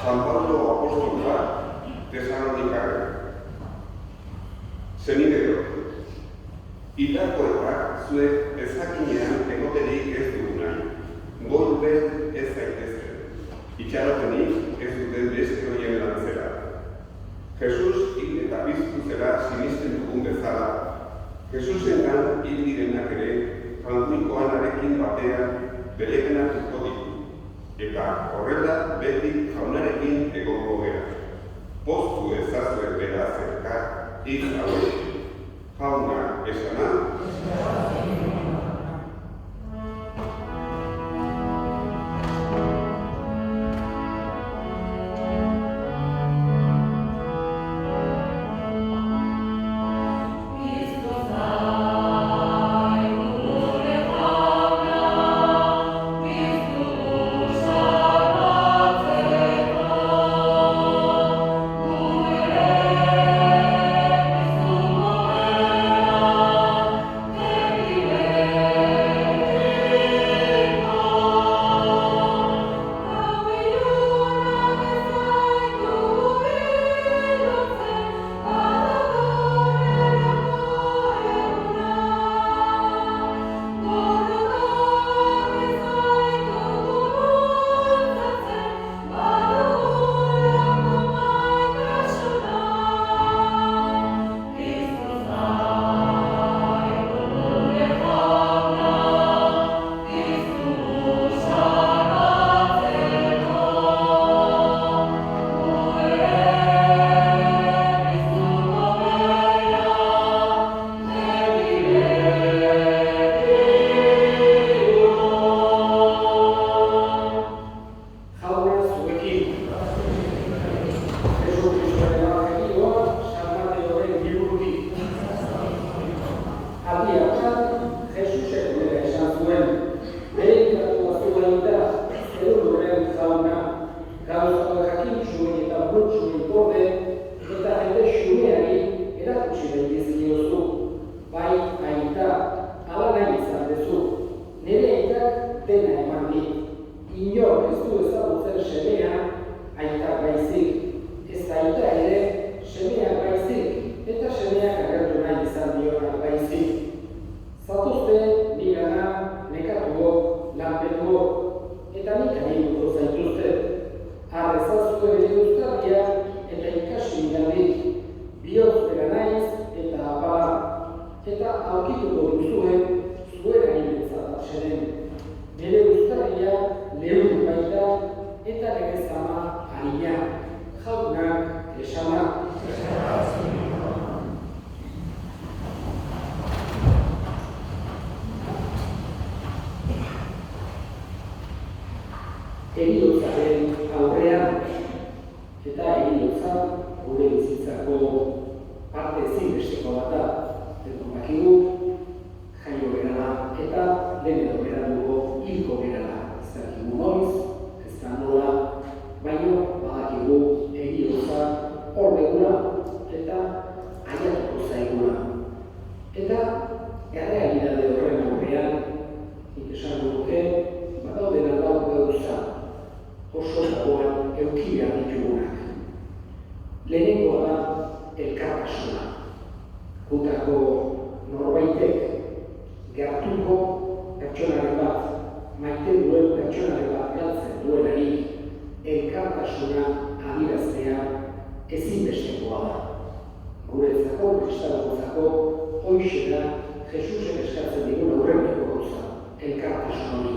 San Pablo apostoloa Tesalonikaren. Senideok, hilako eta zuek ezakinean egoterik ez dugunan, goiben ez zaitezten, itxarotenik ez duten beste horien lantzera. Jesus hil eta piztu zela sinisten dugun bezala, Jesusengan hil direnak ere, jaunikoanarekin batean belegenatuko ditu, eta horrela beti jaunarekin egongo gera. Poztu ezazue bera zerka, hil hauek. Jauna esana? Heriotzaren aurrean eta heriotza gure bizitzako parte ezinbesteko bat da. Denok dakigu jaio garela eta lehen edo berandugo hilko garela. Ez dakigu noiz, ez da nola, baino badakigu heriotza hor beguna eta aiatuko zaiguna. Eta errealitate horren aurrean, nik esan duke, badaudena lau gauza oso dagoan eukidea ditugunak. Lehenengoa da elkartasuna. Gutako norbaitek gertuko pertsonaren bat, maite duen pertsonaren bat galtzen duenari elkartasuna adieraztea ezinbestekoa da. Guretzako, kristautatzako, hoixe da Jesusen eskatzen digun aurreneko gauza, elkartasun hori.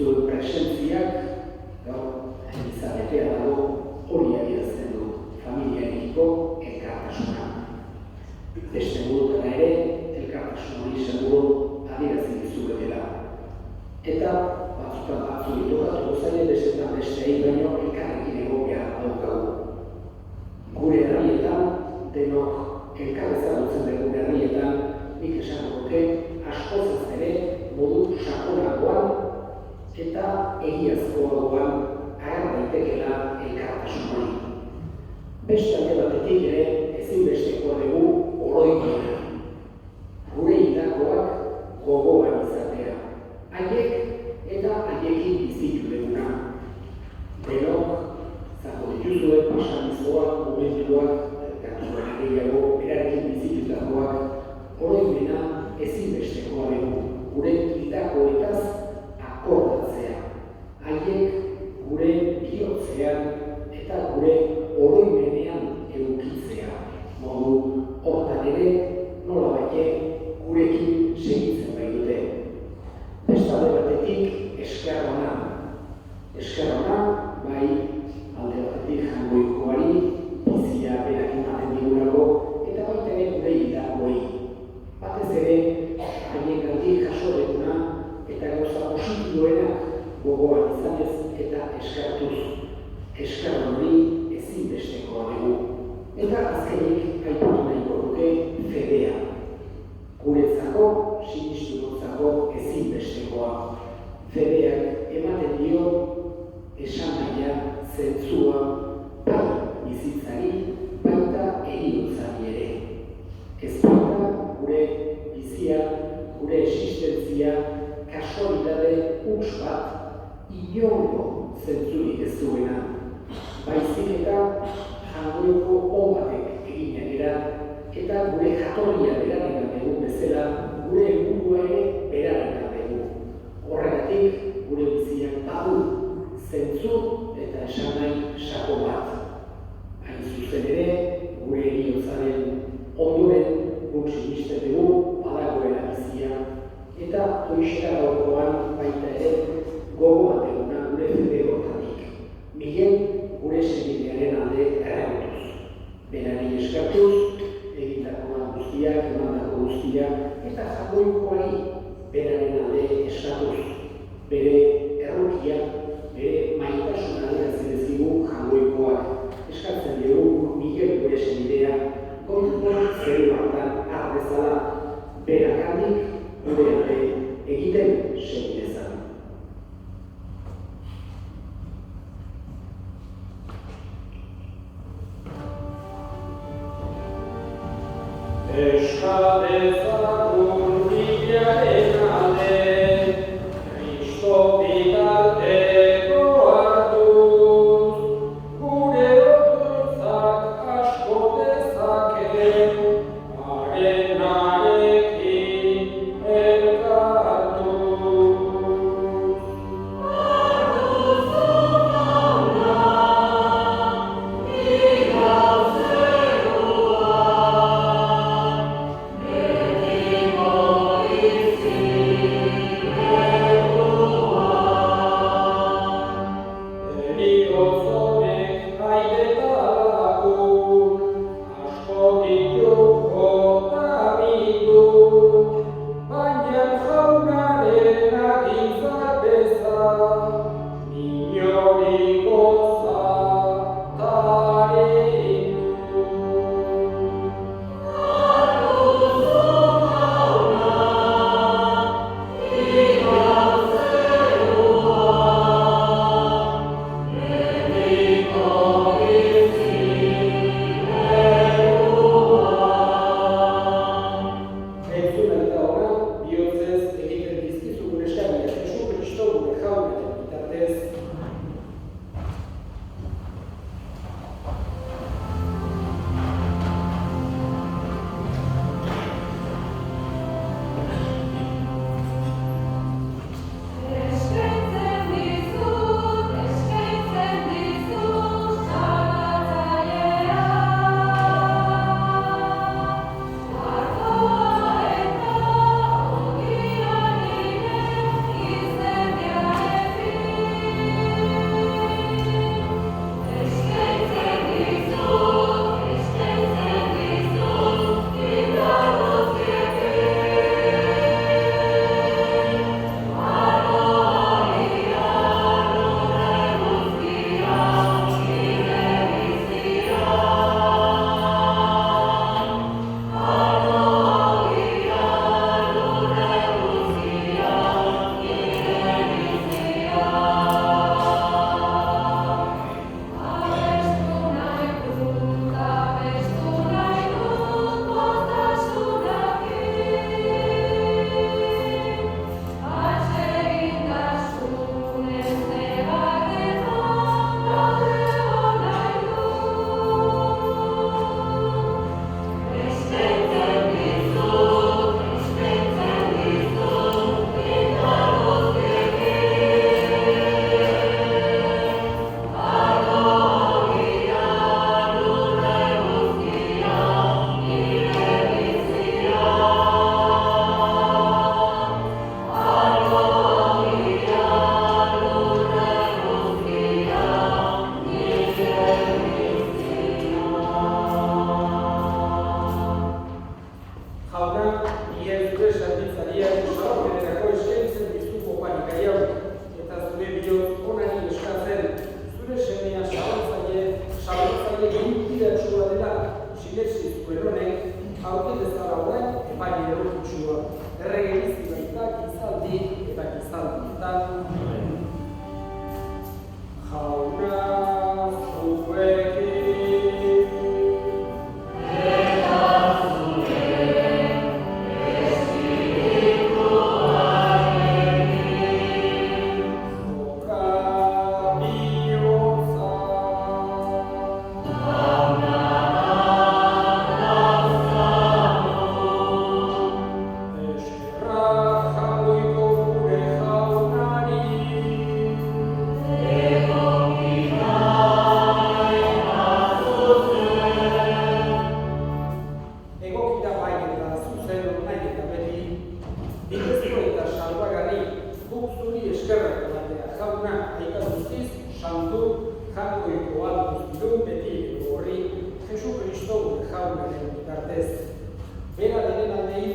Zure presentziak, gaur, izabetea dago, hori adierazten du familiarekiko elkartasuna. Beste modutara ere, elkartasun hori seguru adierazten dizuetela. Eta, batzutan batzu ditokatuko zaila, bestetan beste baino elkarrekin egokia daukagu. Gure herrietan, denok elkarrezagutzen dugun herrietan, nik esan duke, askozaz ere modu sakonagoan eta egiazkoagoan agar daitekela elkartasun hori. Beste alde batetik ere ezinbestekoa dugu oroimena. Gure hildakoak gogoan izatea. Haiek eta haiekin bizitu duguna. Denok gogoan izanez eta eskartuz. Eskar hori ezinbestekoa dugu. Eta azkenik aipatu nahiko duke fedea. Guretzako, sinistunotzako ezinbestekoa. Fedeak ematen dio esanahia, zentzua, bai bizitzari, baita heriotzari ere. Ez baita gure bizia, gure existentzia, kasualidade huts bat, inongo zentzurik ez duena. Baizik eta jagoeko obatek eginak dira, eta gure jatorria beraren dugu bezala, gure helburua ere beraren dugu. Horregatik, gure biziak badu, zentzu eta esanahi sako bat. Hain zuzen ere, gure heriotzaren ondoren guk sinisten dugu badagoela bizia, eta hoixera gaurkoan baita ere gogoan duguna gure fede hortatik. Miguel gure senidearen alde erragotuz. Berari eskartuz, egitako guztiak, emandako guztiak, eta jagoikoari beraren alde eskatuz. Bere errukia, bere maitasuna adierazidezkigu jagoikoak. Eskatzen dugu Miguel gure senidea, goiko zeru hartan ardezala, berakandik gure alde egiten segidezan. Eskadezagun Miguelen alde, Kristo bitarteko hartuz, gure otoitzak asko dezake, harenarekin elkartuz. Thank you.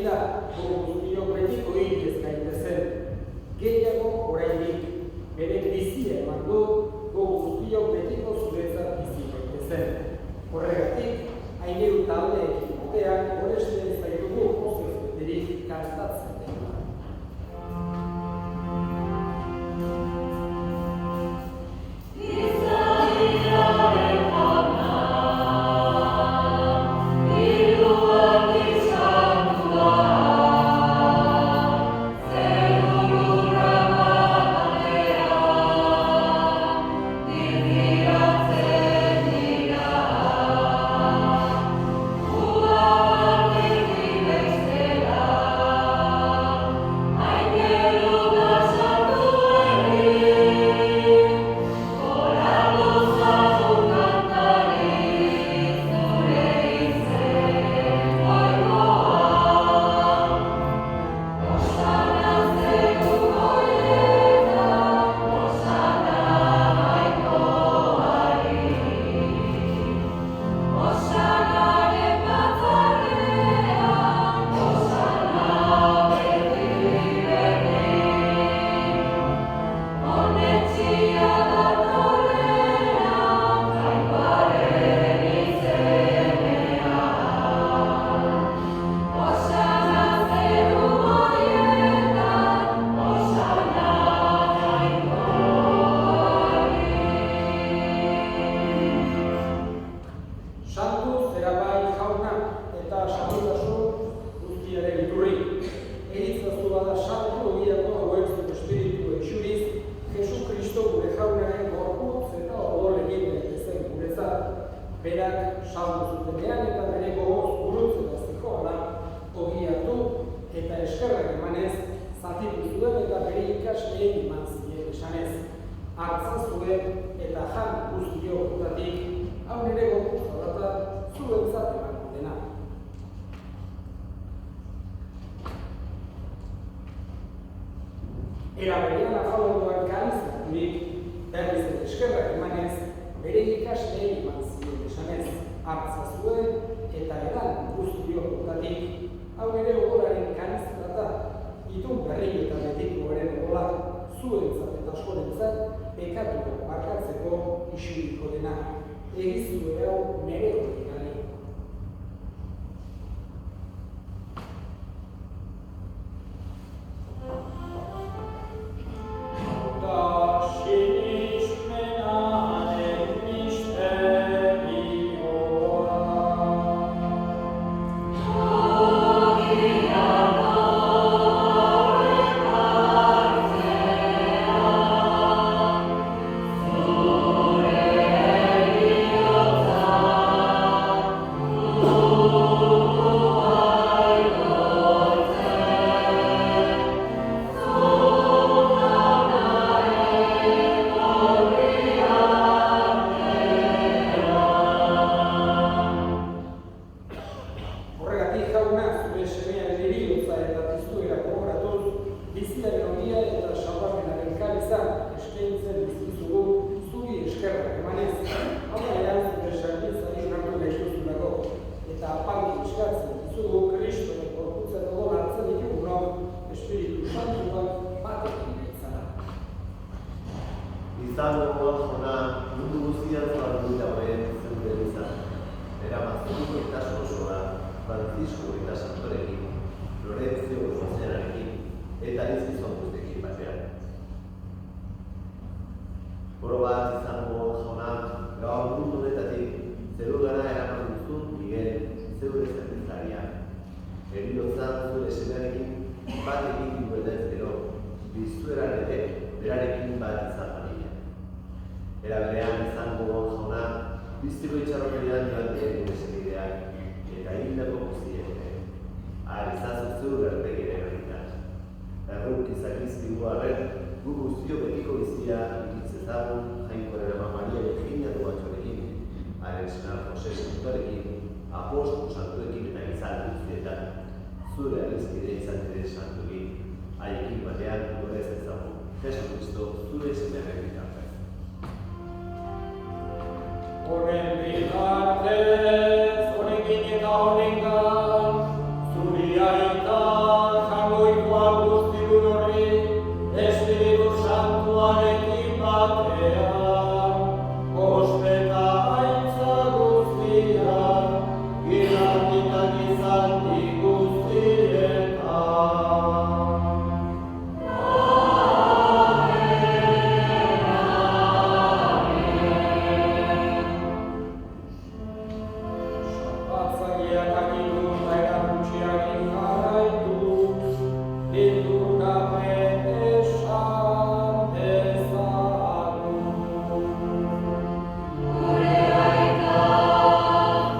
da, guztiok betiko hil ez gaitezen. Gehiago oraindik, bere bizia eman du, guztiok betiko zuretzat bizi gaitezen. Horregatik, aineru taldeekin batean, goresten zaitugu pozez beterik kantatzen dena. Era berean afalondoan karizaturik, berriz eta eskerrak emanez, bere ikasleei eman zien esanez, hartza zuen eta edan guztiokotatik, hau ere ogoraren karizata, itun berri eta betikoaren ogolak zuentzat eta askorentzat, pekatua barkatzeko isuriko dena. Egizu ere hau nere hori gari. Zure